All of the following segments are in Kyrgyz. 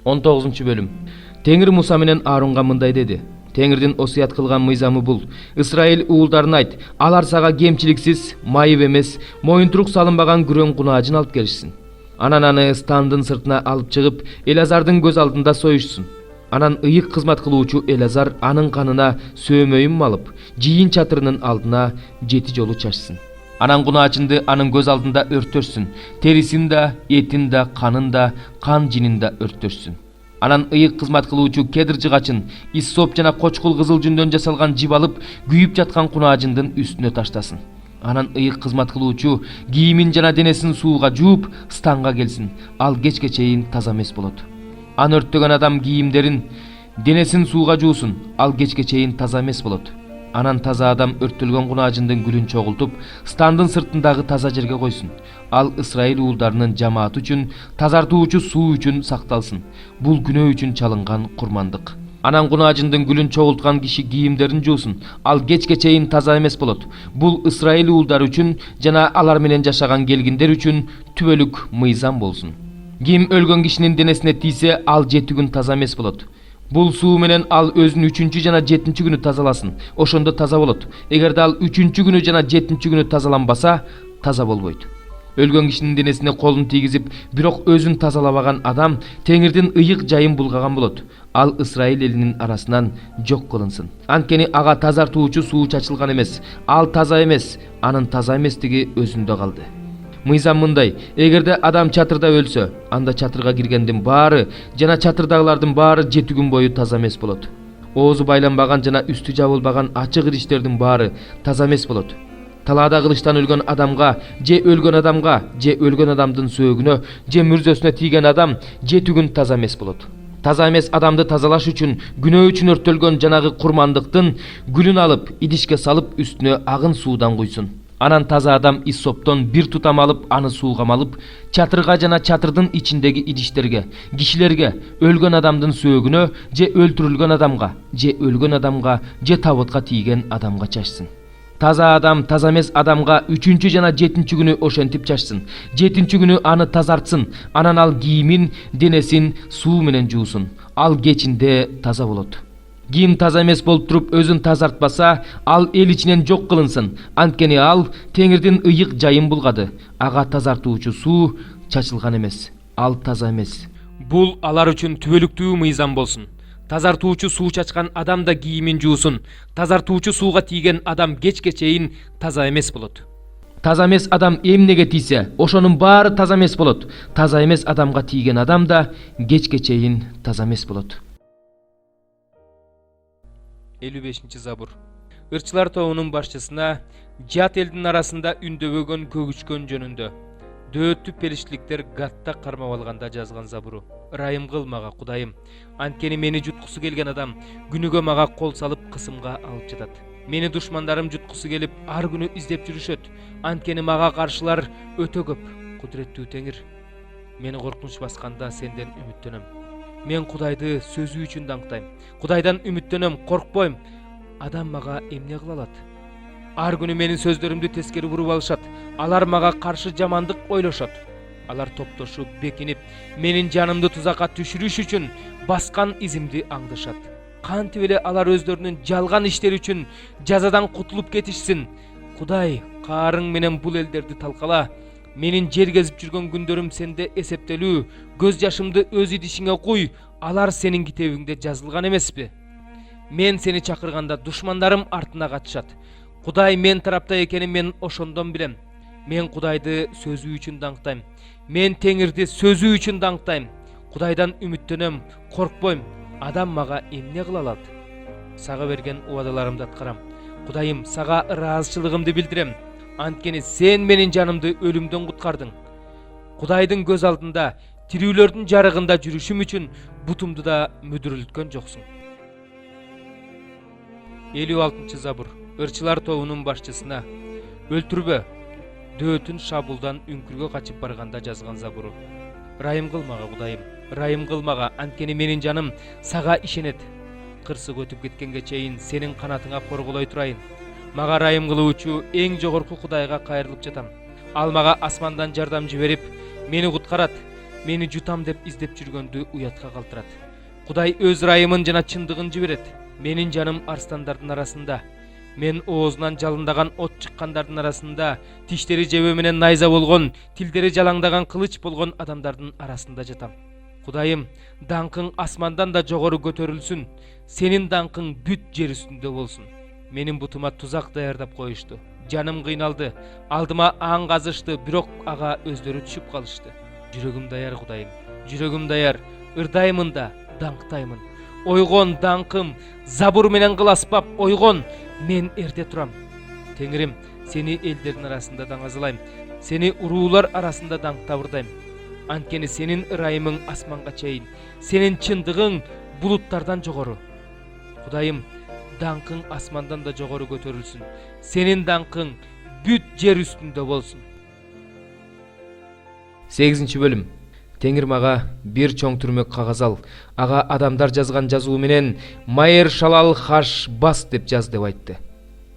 19 bölüm. Теңир Муса менен Аарунга мындай деди: Теңирдин осуят кылган мыйзамы бул. Исраил уулдарына айт, алар сага кемчиликсиз, майып эмес, моюнтурук салынбаган күрөң кунаажын алып келишсин. Анан аны стандын сыртына алып чыгып, Элазардын көз алдында союшсун. Анан ыйык кызмат кылуучу Элазар анын канына сөөмөйүн малып, жийин чатырынын алдына 7 жолу чачсын. Анан кунаачынды анын көз алдында өрттөрсүн. Терисин да, этин да, канын да, кан жинин да өрттөрсүн. Анан ыйык кызмат кылуучу кедр жыгачын, иссоп жана кочкул кызыл жүндөн жасалган жип алып, күйүп жаткан кунаажындын үстүнө таштасын. Анан ыйык кызмат кылуучу кийимин жана денесин сууга жууп, станга келсин. Ал кечке чейин таза эмес болот. Аны өрттөгөн адам кийимдерин, денесин сууга жуусун. Ал кечке чейин таза эмес болот. Анан таза адам өрттөлгөн кунаажындын гүлүн чогултуп, стандын сыртындагы таза жерге койсун. Ал Исраил уулдарынын жамааты үчүн, тазартуучу суу үчүн сакталсын. Бул күнөө үчүн чалынган курмандык. Анан кунаажындын гүлүн чогулткан киши кийимдерин жуусун. Ал кечке чейин таза эмес болот. Бул Исраил уулдары үчүн жана алар менен жашаган келгиндер үчүн түбөлүк мыйзам болсун. Ким өлгөн кишинин денесине тийсе, ал 7 күн таза эмес болот. Бул суу менен ал өзүн 3-чү жана 7-чү күнү тазаласын. Ошондо таза болот. Эгерде ал 3-чү күнү жана 7-чү күнү тазаланбаса, таза болбойт. Өлгөн кишинин денесине колун тийгизип, бирок өзүн тазалабаган адам Теңирдин ыйык жайын булгаган болот. Ал Исраил элинин арасынан жок кылынсын. Анткени ага тазартуучу суу чачылган эмес. Ал таза эмес. Анын таза эместиги өзүндө калды. Мыйзам мындай: эгерде адам чатырда өлсө, анда чатырга киргендин баары жана чатырдагылардын баары 7 күн бою таза эмес болот. Оозу байланбаган жана үстү жабылбаган ачык идиштердин баары таза эмес болот. Талаада кылычтан өлгөн адамга, же өлгөн адамдын сөөгүнө, же мүрзөсүнө тийген адам 7 күн таза эмес болот. Таза эмес адамды тазалаш үчүн күнөө үчүн өрттөлгөн жанагы курмандыктын гүлүн алып, идишке салып, үстүнө агын суудан куйсун. Анан таза адам иссоптон бир тутам алып, аны сууга малып, чатырга жана чатырдын ичиндеги идиштерге, кишилерге, өлгөн адамдын сөөгүнө, же өлтүрүлгөн адамга, же табытка тийген адамга чачсын. Таза адам таза эмес адамга 3-чү жана 7-чү күнү ошентип чачсын. 7-чү күнү аны тазартсын. Анан ал кийимин, денесин суу менен жуусун. Ал кечинде таза болот. Ким таза эмес болуп туруп өзүн тазартпаса, ал эл ичинен жок кылынсын. Анткени ал Теңирдин ыйык жайын булгады. Ага тазартуучу суу чачылган эмес. Ал таза эмес. Бул алар үчүн түбөлүктүү мыйзам болсун. Тазартуучу суу чачкан адам да кийимин жуусун. Тазартуучу сууга тийген адам кечке чейин таза эмес болот. Таза эмес адам эмнеге тийсе, ошонун баары таза эмес болот. Таза эмес адамга тийген адам да кечке чейин таза эмес болот. 55-забур. Ырчылар тобунун башчысына жат элдин арасында үндөбөгөн көгүчкөн жөнүндө дөөттү периштиликтер Гатта кармап алганда жазган забуру. Ырайым кыл мага, Кудайым, анткени мени жуткусу келген адам күнүгө мага кол салып кысымга алып жатат. Мени душмандарым жуткусу келип ар күнү издеп жүрүшөт. Анткени мага каршылар өтө көп. Кудуреттүү Теңир, мени коркунуч басканда сенден үмүттөнөм. Мен Кудайды сөзү үчүн даңктайм. Кудайдан үмүттөнөм, коркпойм. Адам мага эмне кыла алат? Ар күнү менин сөздөрүмдү тескери буруп алышат. Алар мага каршы жамандык ойлошот. Алар топтошуп, бекинип, менин жанымды тузакка түшүрүш үчүн баскан изимди аңдышат. Кантип эле алар өздөрүнүн жалган иштери үчүн жазадан кутулуп кетишсин. Кудай, каарың менен бул элдерди талкала. Менин жер кезип жүргөн күндөрүм сенде эсептелүү. Көз жашымды өз идишиңе куй. Алар сенин китебиңде жазылган эмеспи? Мен сени чакырганда душмандарым артына качышат. Кудай мен тарапта экенин мен ошондон билем. Мен Кудайды сөзү үчүн даңктайм. Мен Теңирди сөзү үчүн даңктайм. Кудайдан үмүттөнөм, коркпойм. Адам мага эмне кыла алат? Сага берген убадаларымды аткарам. Кудайым, сага ыраазычылыгымды билдирем. Анткени сен менин жанымды өлүмдөн куткардың. Кудайдын көз алдында, тирүүлөрдүн жарыгында жүрүшүм үчүн бутумду да мүдүрүлткөн жоксуң. 56-забур. Ырчылар тобунун башчысына өлтүрбө, дөөтүн шабулдан үңкүргө качып барганда жазган забуру. Ырайым кыл мага, Кудайым, ырайым кыл мага, анткени менин жаным сага ишенет. Кырсык өтүп кеткенге чейин сенин канатыңа корголой турайын. Мага ырайым кылуучу эң жогорку Кудайга кайрылып жатам. Ал мага асмандан жардам жиберип, мени куткарат. meni jutam деп издеп жүргөндү уятка калтырат. Кудай өз ырайымын жана чындыгын жиберет. Менин жаным арстандардын арасында. Мен оозунан жалындаган от чыккандардын арасында, тиштери жебе менен найза болгон, тилдери жалаңдаган кылыч болгон адамдардын арасында жатам. Кудайым, даңкың асмандан да жогору көтөрүлсүн. Сенин даңкың бүт жер үстүндө болсун. Менин бутума тузак даярдап коюшту. Жаным кыйналды. Алдыма аң казышты, бирок ага өздөрү түшүп калышты. Жүрөгүм даяр Кудайым. Жүрөгүм даяр. Ырдаймын да, даңктаймын. Ойгон даңкым, забур менен кыласпап, ойгон. Мен эрте турам. Теңирим, сени элдердин арасында даңазалайм. Сени уруулар арасында даңктабырдайм. Анткени сенин ырайымың асманга чейин, сенин чындыгың булуттардан жогору. Кудайым, даңкың асмандан да жогору көтөрүлсүн. Сенин даңкың бүт жер үстүндө болсун. 8-бөлүм. Теңир мага бир чоң түрмөк кагаз ал. Ага адамдар жазган жазуу менен Майер Шалал Хаш бас деп жаз деп айтты.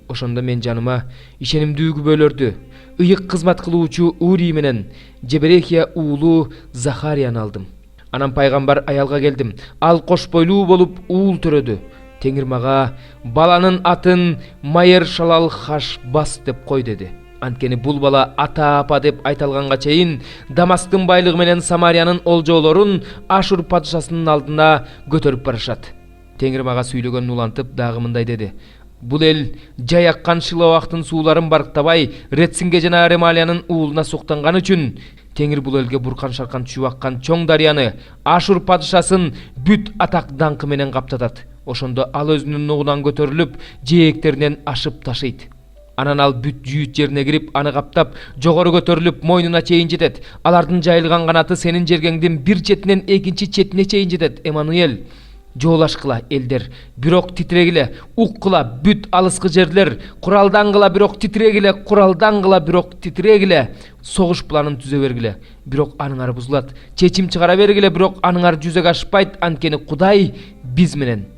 Ошондо мен жаныма ишенимдүү күбөлөрдү, ыйык кызмат кылуучу Ури менен Жеберехия уулу Захарияны алдым. Анан пайгамбар аялга келдим. Ал кош бойлуу болуп уул төрөдү. Теңир мага баланын атын Майер Шалал Хаш бас деп кой деди. Анткени бул бала ата апа деп айтылганга чейин Дамасктын байлыгы менен Самариянын олжолорун Ашур падышасынын алдына көтөрүп барышат. Теңир мага сүйлөгөнүн улантып дагы мындай деди. Бул эл жай аккан Шиловактын сууларын барктабай, Ретсинге жана Ремалиянын уулуна суктанган үчүн Теңир бул элге буркан шаркан түшүп аккан чоң дарыяны, Ашур падышасын бүт атак даңкы менен каптатат. Ошондо ал өзүнүн нугунан көтөрүлүп, жээктеринен ашып ташыйт. Анан ал бүт жүйүт жерине кирип, аны каптап, жогору көтөрүлүп, мойнуна чейин жетет. Алардын жайылган канаты сенин жергеңдин бир четинен экинчи четине чейин жетет. Эммануэль, жоолашкыла элдер, бирок титирегиле, уккыла бүт алыскы жерлер, куралдангыла бирок титирегиле, куралдангыла бирок титирегиле, согуш планын түзө бергиле, бирок аныңар бузулат. Чечим чыгара бергиле, бирок аныңар жүзөгө ашпайт, анткени Кудай биз менен.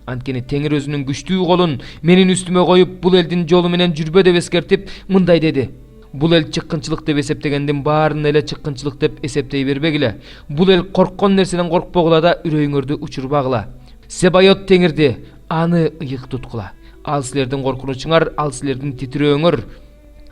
Анткени Теңир өзүнүн күчтүү колун менин үстүмө коюп, бул элдин жолу менен жүрбө деп эскертип, мындай деди. Бул эл чыккынчылык деп эсептегендин баарын эле чыккынчылык деп эсептей бербегиле. Бул эл корккон нерседен коркпогула да, үрөйүңөрдү учурбагыла. Себайот Теңирди, аны ыйык туткула. Ал силердин коркунучуңар, ал силердин титирөөңөр.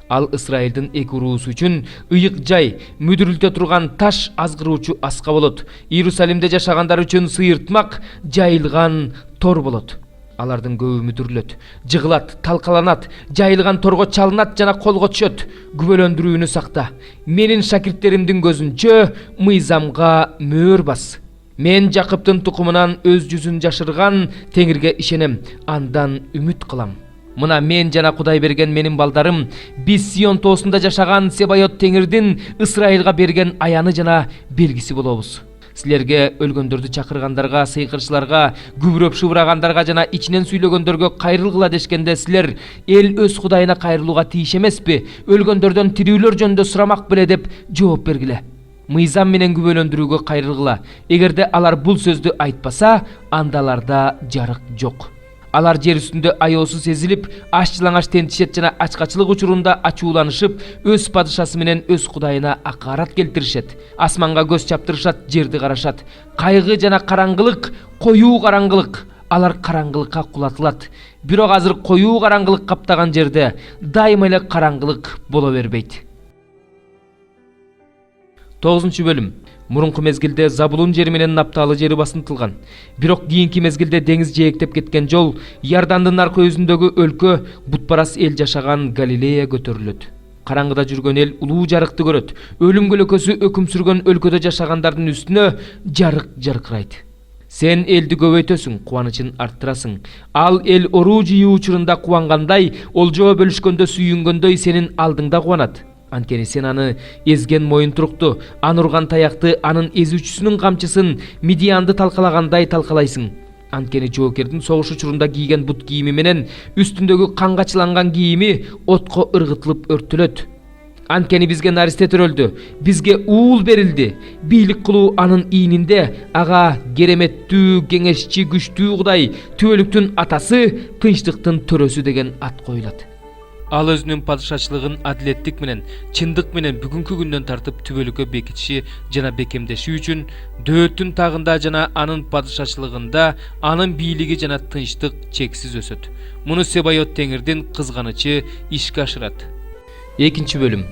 Ал Исраилдин эки уруусу үчүн ыйык жай, мүдүрүлтө турган таш азгыруучу аска болот. Иерусалимде жашагандар үчүн сыйыртмак, жайылган тор болот. Алардын көбү мүдүрүлөт, жыгылат, талкаланат, жайылган торго чалынат жана колго түшөт. Күбөлөндүрүүнү сакта. Менин шакирттеримдин көзүнчө мыйзамга мөөр бас. Мен Жакыптын тукумунан өз жүзүн жашырган Теңирге ишенем, андан үмүт кылам. Мына мен жана Кудай берген менин балдарым, биз Сион тоосунда жашаган Себайот Теңирдин Исраилга берген аяны жана белгиси болобуз. Силерге өлгөндөрдү чакыргандарга, сыйкырчыларга, күбүрөп шыбырагандарга жана ичинен сүйлөгөндөргө кайрылгыла дешкенде силер эл өз Кудайына кайрылууга тийиш эмеспи? Өлгөндөрдөн тирүүлөр жөнүндө сурамак беле деп жооп бергиле. Мыйзам менен күбөлөндүрүүгө кайрылгыла. Эгерде алар бул сөздү айтпаса, анда аларда жарык жок. Алар жер үстүндө аyoосу сезилип, аш-жалаңаш тентишет жана ачкачылык учурунда ачууланышып, өз падышасы менен өз Кудайына акарат келтиришет. Асманга көз чаптырышат, жерди карашат. Кайгы жана караңгылык, коюу караңгылык. Алар караңгылыкка кулатылат. Бирок азыр коюу караңгылык каптаган жерде дайыма эле караңгылык боло бербейт. 9-бөлүм. Мурунку мезгилде Забулун жери менен Напталы жери басынтылган. Бирок кийинки мезгилде деңиз жээктеп кеткен жол Иордандын аркы өзүндөгү өлкө, бутпарас эл жашаган Галилея көтөрүлөт. Караңгыда жүргөн эл улуу жарыкты көрөт. Өлүм көлөкөсү өкүм сүргөн өлкөдө жашагандардын үстүнө жарык жаркырайт. Сен элди көбөйтөсүң, кубанычын арттырасың. Ал эл оруу жыйуу учурунда кубангандай, олжоо бөлүшкөндө сүйүнгөндөй сенин алдыңда кубанат. Анткени сен аны эзген моюнтурукту, анурган таякты, анын эзүүчүсүнүн камчысын, Мидианды талкалагандай талкалайсың. Анткени жоокердин согуш учурунда кийген бут кийими менен үстүндөгү канга чыланган кийими отко ыргытылып өрттөлөт. Анткени бизге наристе төрөлдү, бизге уул берилди. Бийлик кылуу анын ийнинде, ага кереметтүү, кеңешчи, күчтүү Кудай, түбөлүктүн атасы, тынчтыктын төрөсү деген ат коюлат. Ал өзүнүн падышачылыгын адилеттик менен, чындык менен бүгүнкү күндөн тартып түбөлүккө бекитиши жана бекемдеши үчүн дөөттүн тагында жана анын падышачылыгында анын бийлиги жана тынчтык чексиз өсөт. Муну Себайот Теңирдин кызганычы ишке ашырат. Экинчи бөлүм.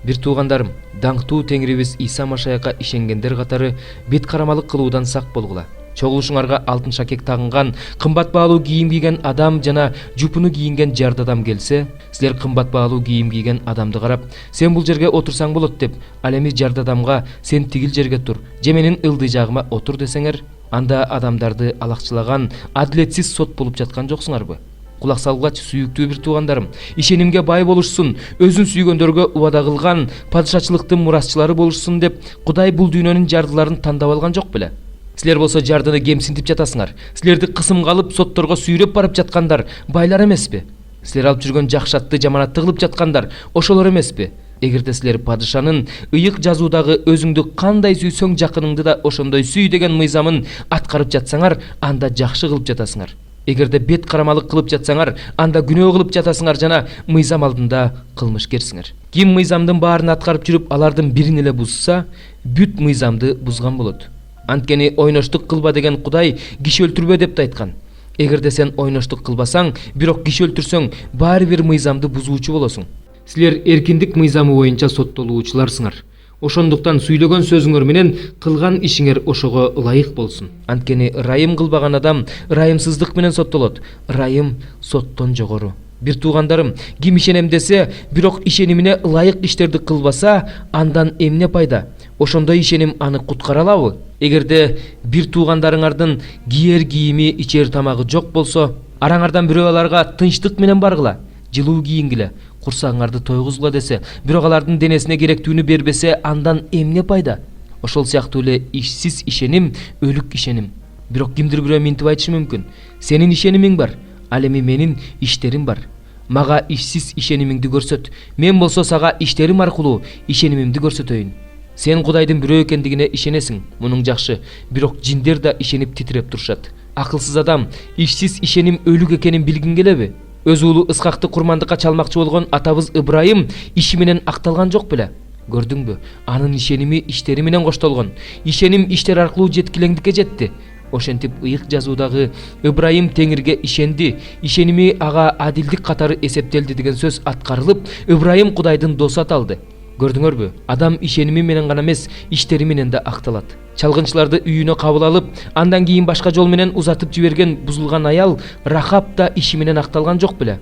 Бир туугандарым, даңктуу Теңирибиз Иса Машаякка ишенгендер катары бет карамалык кылуудан сак болгула. Чогулушуңарга алтын шакек тагынган, кымбат баалуу кийим кийген адам жана жупуну кийинген жарды адам келсе, силер кымбат баалуу кийим кийген адамды карап, сен бул жерге отурсаң болот деп, ал эми жарды адамга сен тигил жерге тур, же менин ылдый жагыма отур десеңер, анда адамдарды алакчылаган адилетсиз сот болуп жаткан жоксуңарбы? Кулак салгыч сүйүктүү бир туугандарым, ишенимге бай болушсун, өзүн сүйгөндөргө убада кылган падышачылыктын мурасчылары болушсун деп Кудай бул дүйнөнүн жардыларын тандап алган жок беле? Силер болсо жардыны кемсинтип жатасыңар. Силерди кысымга алып сотторго сүйрөп барып жаткандар байлар эмеспи? Силер алып жүргөн жакшатты жаманатты кылып жаткандар ошолор эмеспи? Эгерде силер падышанын ыйык жазуудагы өзүңдү кандай сүйсөң жакыныңды да ошондой сүй деген мыйзамын аткарып жатсаңар, анда жакшы кылып жатасыңар. Эгерде бет карамалык кылып жатсаңар, анда күнөө кылып жатасыңар жана мыйзам алдында кылмышкерсиңер. Ким мыйзамдын баарын аткарып жүрүп, алардын бирин эле бузса, бүт мыйзамды бузган болот. Анткени ойноштук кылба деген Кудай киши өлтүрбө деп да айткан. Эгерде сен ойноштук кылбасаң, бирок киши ылтүрсөң, баары бир мыйзамды бузуучу болосуң. Силер эркиндик мыйзамы боюнча соттолуучуларсыңар. Ошондуктан сүйлөгөн сөзүңөр менен кылган ишиңер ошого ылайык болсун. Анткени ырайым кылбаган адам ырайымсыздык менен соттолот. Ырайым соттон жогору. Бир туугандарым, ким ишенем десе, бирок ишенимине ылайык иштерди кылбаса, андан эмне пайда? Ошондой ишеним аны куткара алабы? Эгерде бир туугандарыңардын кийер кийими, ичер тамагы жок болсо, араңардан бирөө аларга тынчтык менен баргыла, жылуу кийингиле, курсагыңарды тойгузгула десе, бирок алардын денесине керектүүнү бербесе, андан эмне пайда? Ошол сыяктуу эле ишсиз ишеним өлүк ишеним. Бирок кимдир бирөө минтип айтышы мүмкүн. Сенин ишенимиң бар, ал эми менин иштерим бар. Мага ишсиз ишенимиңди көрсөт. Мен болсо сага иштерим аркылуу ишенимимди көрсөтөйүн. Сен Кудайдын бирөө экендигине ишенесиң. Мунуң жакшы, бирок жиндер да ишенип титиреп турушат. Акылсыз адам ишсиз ишеним өлүк экенин билгин келеби? Өз уулу Ысхакты курмандыкка чалмакчы болгон атабыз Ыбрайым иши менен акталган жок беле? Көрдүңбү? Анын ишеними иштери менен коштолгон. Ишеним иштер аркылуу жеткилеңдикке жетти. Ошентип ыйык жазуудагы Ыбрайым Теңирге ишенди, ишеними ага адилдик катары эсептелди деген сөз аткарылып, Ыбрайым Кудайдын досу аталды. Көрдүңөрбү? Адам ишеними менен гана эмес, иштери менен да акталат. Чалгынчыларды үйүнө кабыл алып, андан кийин башка жол менен узатып жиберген бузулган аял Рахаб да иши менен акталган жок беле?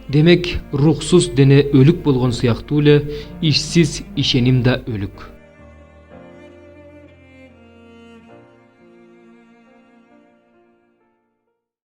Демек, рухсуз дене өлүк болгон сыяктуу эле ишсиз ишеним да өлүк.